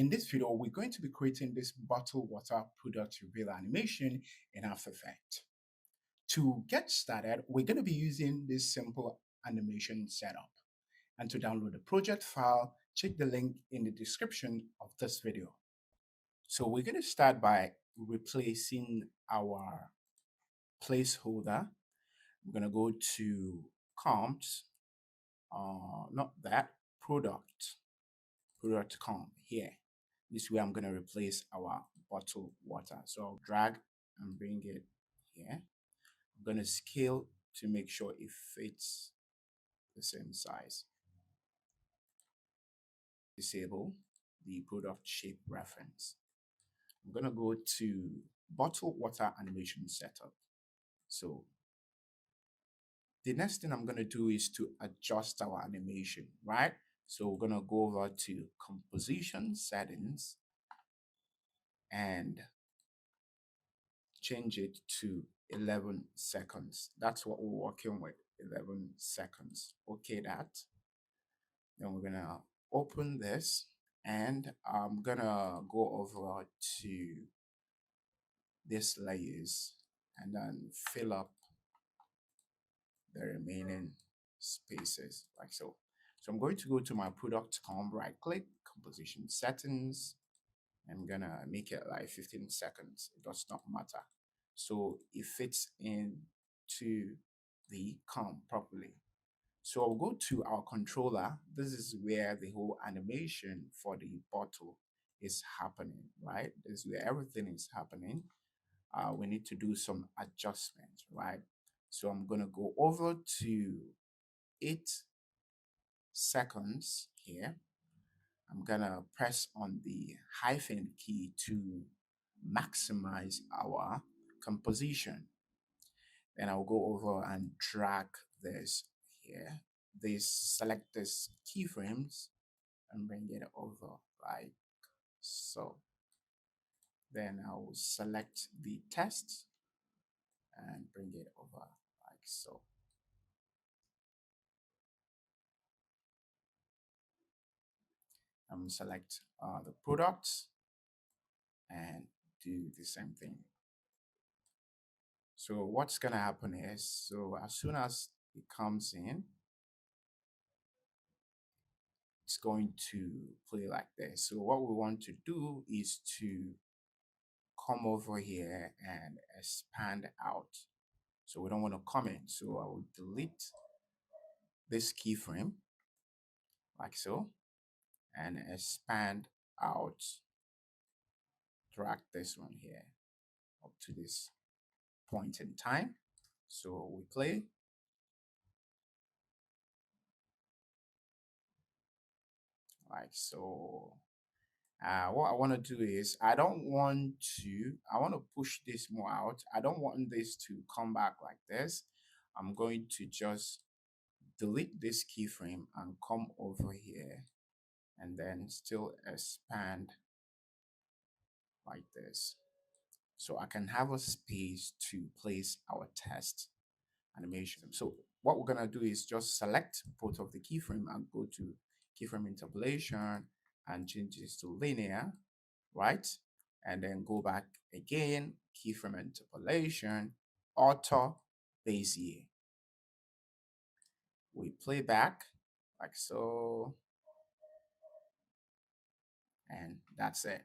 In this video, we're going to be creating this bottled water product reveal animation in After Effects. To get started, we're going to be using this simple animation setup. And to download the project file, check the link in the description of this video. So we're going to start by replacing our placeholder. We're going to go to comps, not that, product comp here. This way I'm going to replace our bottled water. So I'll drag and bring it here. I'm going to scale to make sure it fits the same size. Disable the product shape reference. I'm going to go to bottled water animation setup. So the next thing I'm going to do is to adjust our animation, right? So we're going to go over to composition settings and change it to 11 seconds. That's what we're working with, 11 seconds. Okay, that. Then we're going to open this and I'm going to go over to this layers and then fill up the remaining spaces like so. So I'm going to go to my product comp, right click, composition settings. I'm gonna make it like 15 seconds. It does not matter. So it fits into the comp properly. So I'll go to our controller. This is where the whole animation for the bottle is happening, right? This is where everything is happening. We need to do some adjustments, right? So I'm gonna go over to 8 seconds here. I'm gonna press on the hyphen key to maximize our composition. Then I'll go over and drag this here. Select this keyframes and bring it over like so. Then I'll select the text and bring it over like so. Select the products and do the same thing. So what's gonna happen is, so as soon as it comes in, it's going to play like this. So what we want to do is to come over here and expand out. So we don't want to comment. So I will delete this keyframe like so and expand out. Drag this one here up to this point in time. So we play. Like so. What I want to do is I want to push this more out. I don't want this to come back like this. I'm going to just delete this keyframe and come over here and then still expand like this. So I can have a space to place our test animation. So what we're going to do is just select both of the keyframe and go to keyframe interpolation and change this to linear, right? And then go back again, keyframe interpolation, auto, Bezier. We play back like so, and that's it.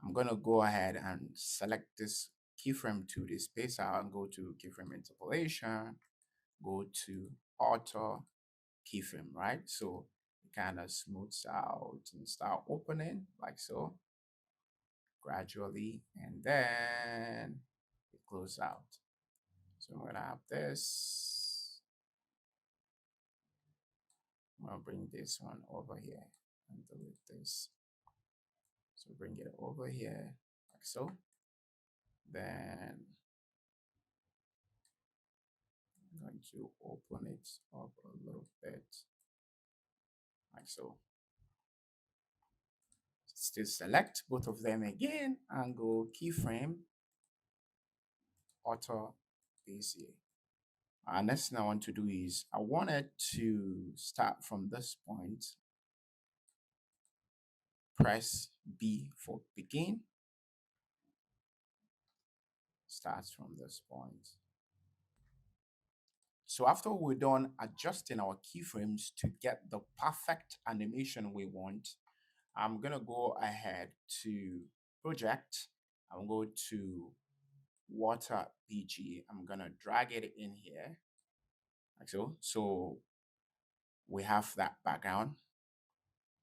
I'm gonna go ahead and select this keyframe to the spacer and go to keyframe interpolation, go to auto keyframe, right? So it kind of smooths out and start opening like so gradually, and then it closes out. So I'm gonna have this. I'm gonna bring this one over here and delete this. So bring it over here like so. Then I'm going to open it up a little bit like so. Still select both of them again and go keyframe, auto, Bezier. Next thing I want to do is I wanted to start from this point press B for begin. Starts from this point. So after we're done adjusting our keyframes to get the perfect animation we want, I'm gonna go ahead to project. I'm going to water BG. I'm gonna drag it in here, like so. So we have that background.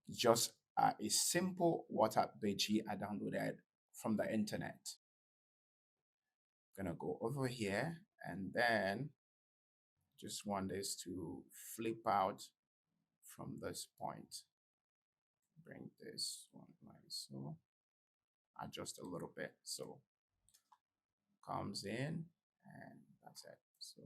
Just a simple water BG I downloaded from the internet. Gonna go over here and then just want this to flip out from this point. Bring this one like so. Adjust a little bit so comes in and that's it. So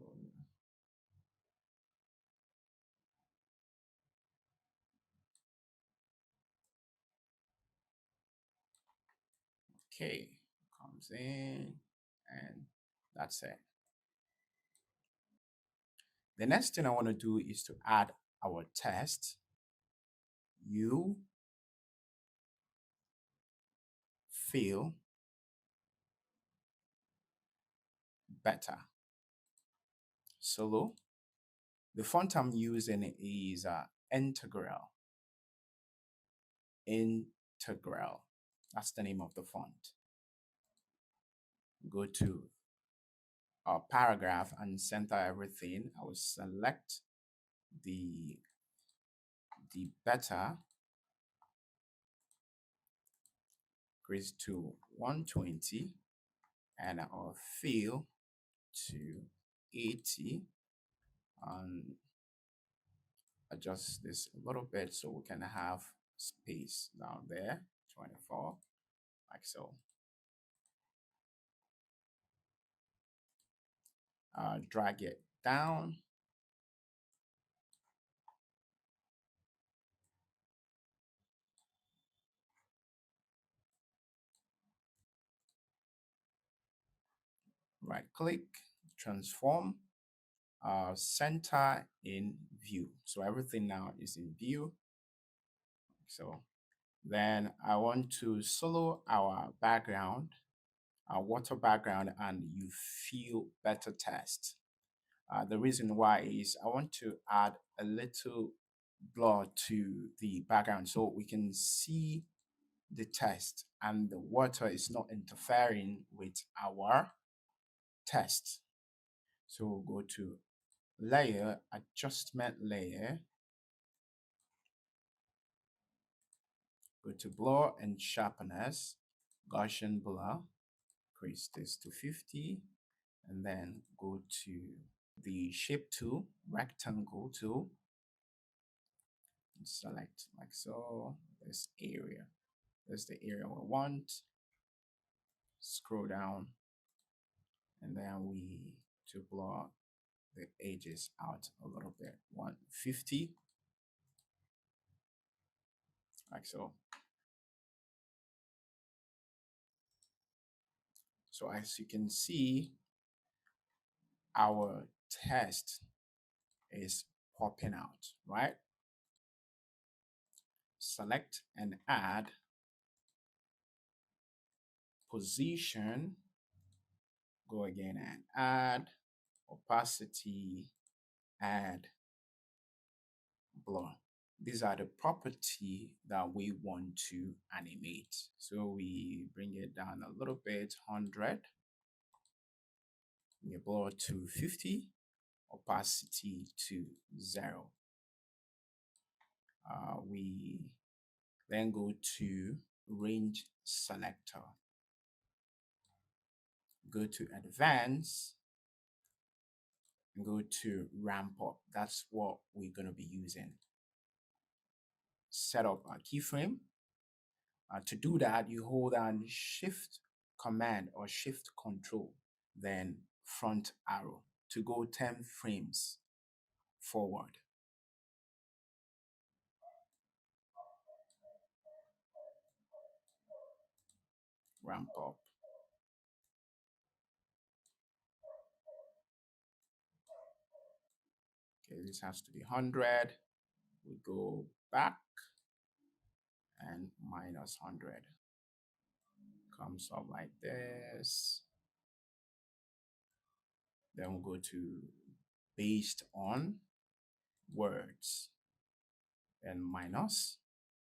okay, comes in and that's it. The next thing I want to do is to add our text. You feel better. Solo. The font I'm using is Integral. Integral. That's the name of the font. Go to our paragraph and center everything. I will select the better, increase to 120, and I'll fill to 80 and adjust this a little bit so we can have space down there, 24, like so. Drag it down. Right click, transform, center in view. So everything now is in view. So then I want to solo our background, our water background, and you feel better text. The reason why is I want to add a little blur to the background so we can see the text and the water is not interfering with our text. So we'll go to layer, adjustment layer, go to blur and sharpness, Gaussian blur, increase this to 50, and then go to the shape tool, rectangle tool, and select like so, this area. That's the area we want. Scroll down, and then we to blur the edges out a little bit, 150, like so. So as you can see, our text is popping out, right? Select and add position, go again and add opacity, add blur. These are the property that we want to animate. So we bring it down a little bit, 100, we blur to 50, opacity to 0. We then go to range selector, go to advanced, and go to ramp up. That's what we're going to be using. Set up our keyframe. To do that, you hold down Shift Command or Shift Control, then front arrow to go 10 frames forward. Ramp up. Okay, this has to be 100. We go back and minus 100. Comes up like this. Then we'll go to based on words, then minus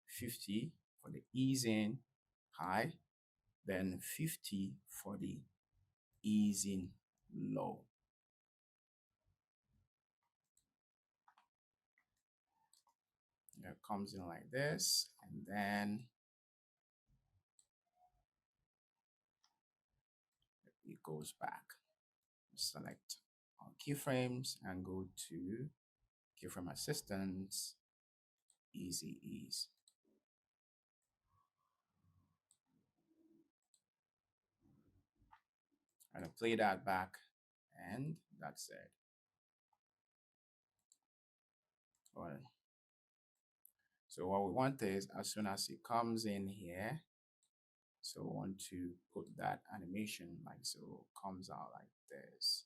50 for the ease in high, then 50 for the ease in low. It comes in like this, and then it goes back. Select our keyframes and go to Keyframe Assistants, Easy Ease. I'm gonna play that back, and that's it. Well, so what we want is, as soon as it comes in here, so we want to put that animation like so, it comes out like this.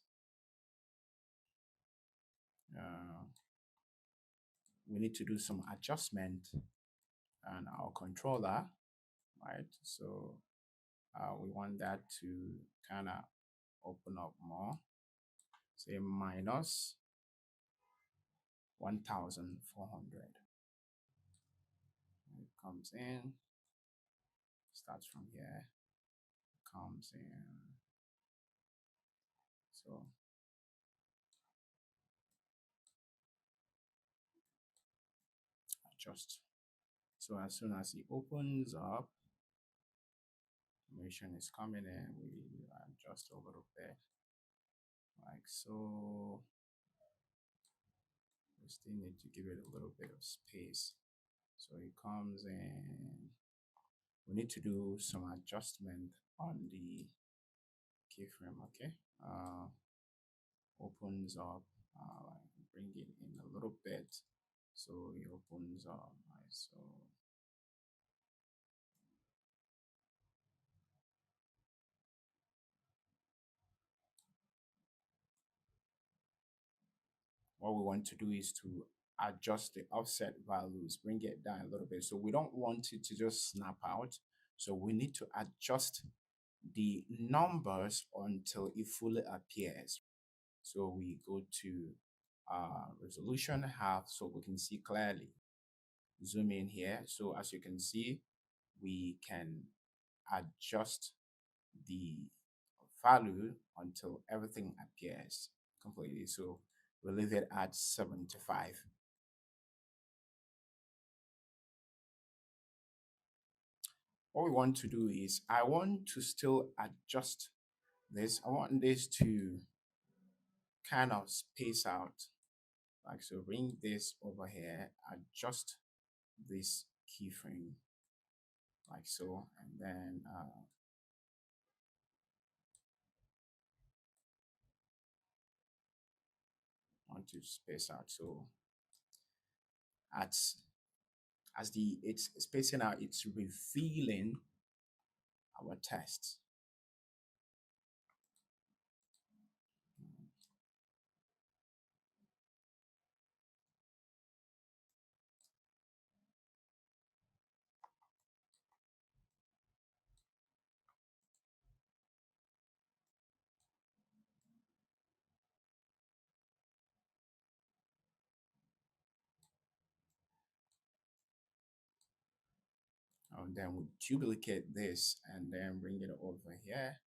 We need to do some adjustment on our controller, right? So we want that to kind of open up more. Say minus 1,400. It comes in, starts from here, comes in. So adjust. So as soon as it opens up, animation is coming in, we adjust a little bit, like so. We still need to give it a little bit of space. So it comes in. We need to do some adjustment on the keyframe, okay? Opens up, bring it in a little bit. So it opens up, right? So what we want to do is to adjust the offset values, bring it down a little bit. So we don't want it to just snap out. So we need to adjust the numbers until it fully appears. So we go to resolution half so we can see clearly. Zoom in here. So as you can see, we can adjust the value until everything appears completely. So we'll leave it at 75. What we want to do is, I want to still adjust this. I want this to kind of space out. Like so, bring this over here, adjust this keyframe like so, and then want to space out. So as it's spacing out, it's revealing our text. And then we duplicate this and then bring it over here.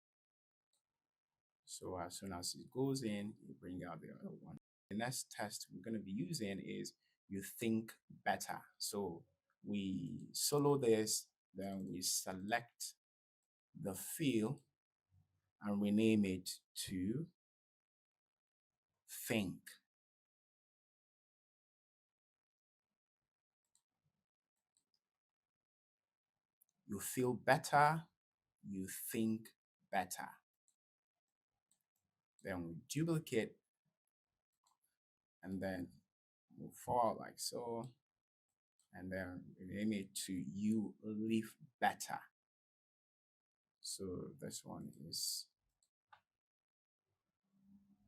So as soon as it goes in, you bring out the other one. The next test we're going to be using is you think better. So we solo this, then we select the field and rename it to think. You feel better, you think better. Then we duplicate and then move forward like so. And then rename it to you live better. So this one is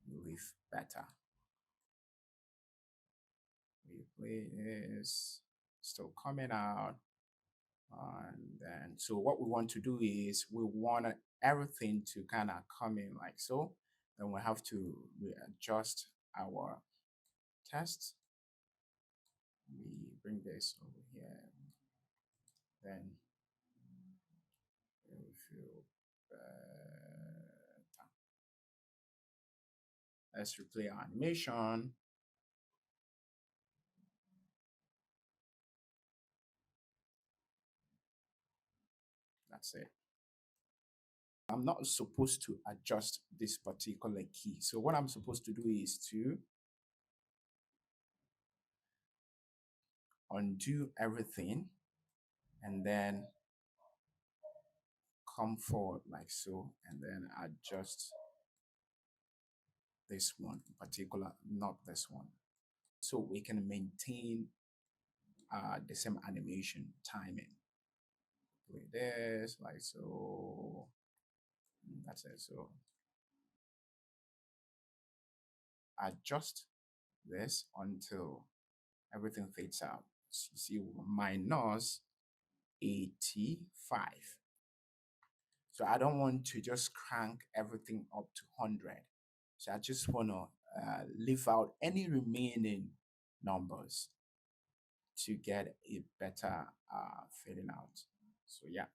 you live better. Replay is still coming out. And then, so what we want to do is we want everything to kind of come in like so. Then we have to readjust our test. We bring this over here. Then we feel better. Let's replay our animation. That's it. I'm not supposed to adjust this particular key. So what I'm supposed to do is to undo everything and then come forward like so, and then adjust this one in particular, not this one. So we can maintain the same animation timing. Play this like so. That's it. So adjust this until everything fades out. So you see minus 85. So I don't want to just crank everything up to 100. So I just want to leave out any remaining numbers to get a better fading out. So yeah.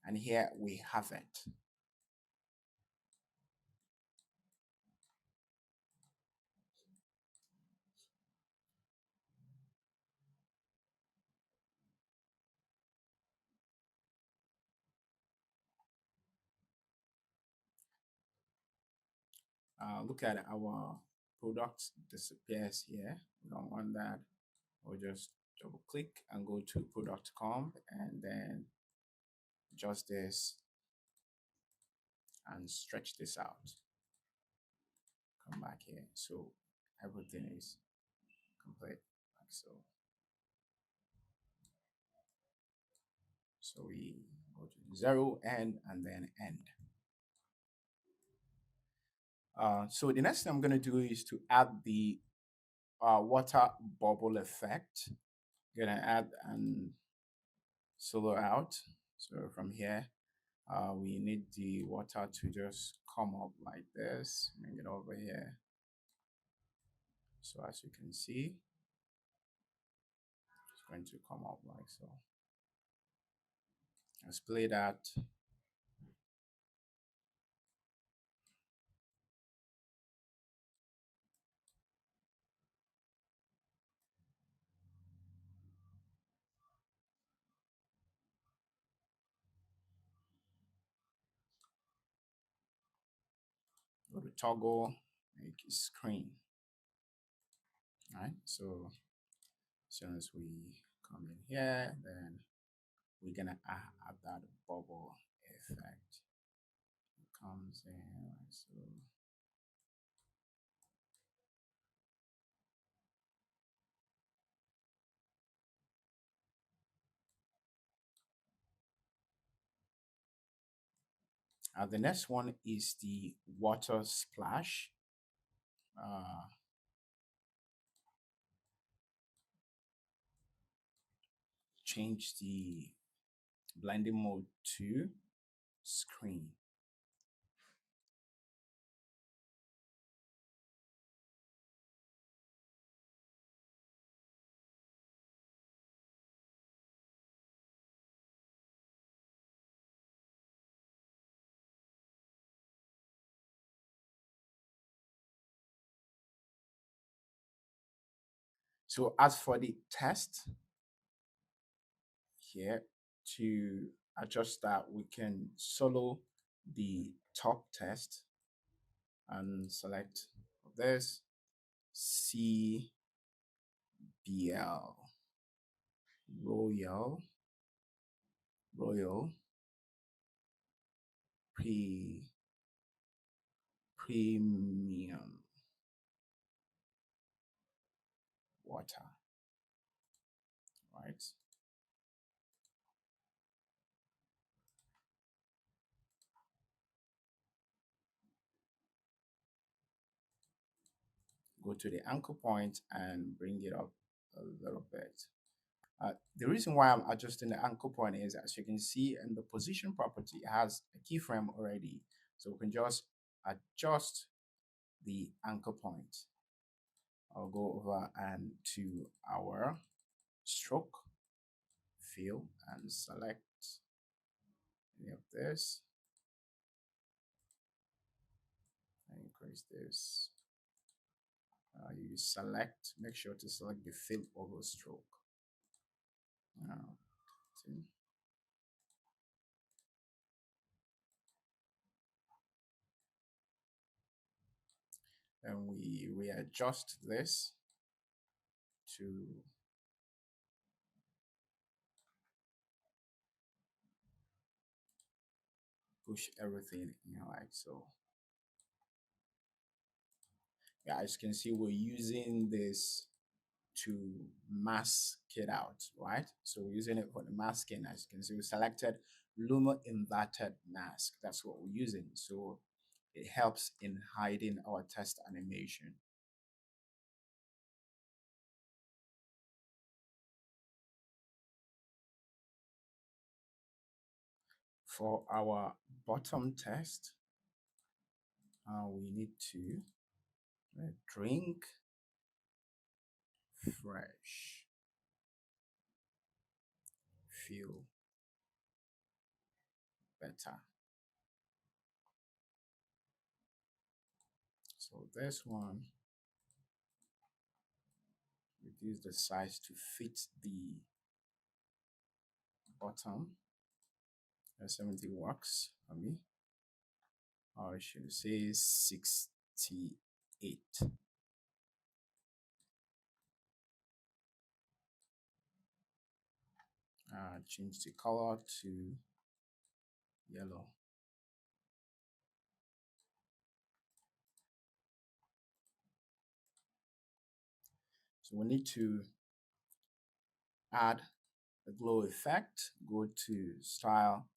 And here we have it. Look at our product disappears here. We don't want that. We'll just double click and go to product comp and then adjust this and stretch this out. Come back here. So everything is complete like so. So we go to 0 end and then end. So the next thing I'm going to do is to add the water bubble effect. I'm going to add and solo out. So from here, we need the water to just come up like this. Bring it over here. So as you can see, it's going to come up like so. Let's play that. Go to toggle, make it screen. All right, so as soon as we come in here, then we're gonna add that bubble effect. It comes in like so. The next one is the water splash. Change the blending mode to screen. So as for the test here, to adjust that, we can solo the top test and select this CBL Royal Premium water, right? Go to the anchor point and bring it up a little bit. The reason why I'm adjusting the anchor point is, as you can see in the position property, it has a keyframe already. So we can just adjust the anchor point. I'll go over and to our stroke fill and select any of this. Increase this. You select, make sure to select the fill over stroke. Now, and we readjust this to push everything in like so. Yeah, as you can see, we're using this to mask it out, right? So we're using it for the masking. As you can see, we selected Luma inverted mask. That's what we're using. So it helps in hiding our test animation. For our bottom test, we need to drink fresh, feel better. So this one, reduce the size to fit the bottom. 70 works for me. Or I should say 68. Change the color to yellow. So we need to add a glow effect. Go to style,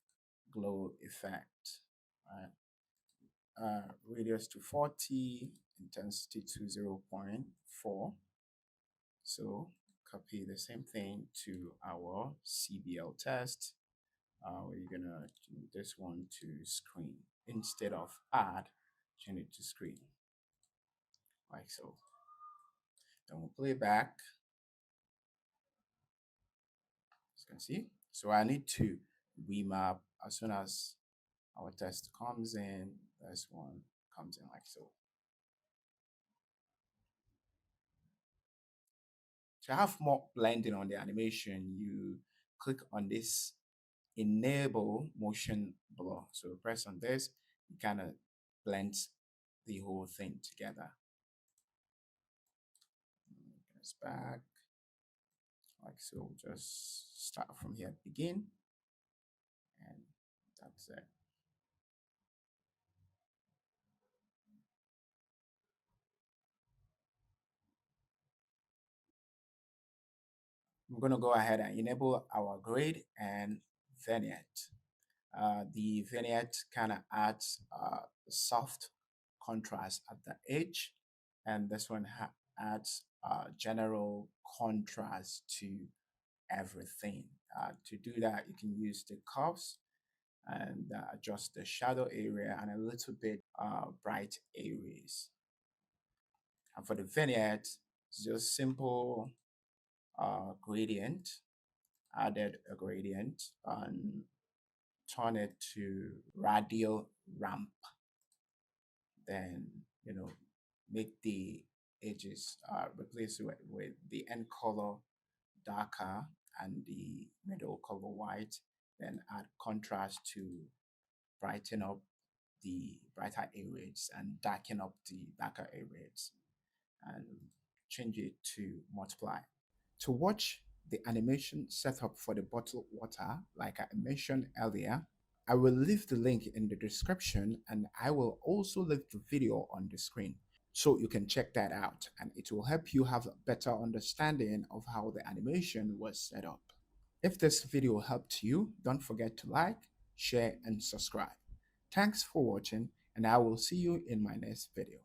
glow effect. Right. Radius to 40, intensity to 0.4. So copy the same thing to our CBL test. We're gonna change this one to screen instead of add, change it to screen, like so. Then we'll play back. As you can see, so I need to remap as soon as our test comes in. This one comes in like so. To have more blending on the animation, you click on this enable motion blur. So press on this, it kind of blends the whole thing together. It's back like so. Just start from here, begin, and that's it. I'm going to go ahead and enable our grade and vignette. The vignette kind of adds soft contrast at the edge, and this one adds general contrast to everything. To do that, you can use the curves and adjust the shadow area and a little bit bright areas. And for the vignette, it's just simple gradient, added a gradient and turn it to radial ramp. Then, make the edges, replace it with the end color darker and the middle color white. Then add contrast to brighten up the brighter areas and darken up the darker areas, and change it to multiply. To watch the animation setup for the bottled water, like I mentioned earlier, I will leave the link in the description, and I will also leave the video on the screen so you can check that out, and it will help you have a better understanding of how the animation was set up. If this video helped you, don't forget to like, share, and subscribe. Thanks for watching, and I will see you in my next video.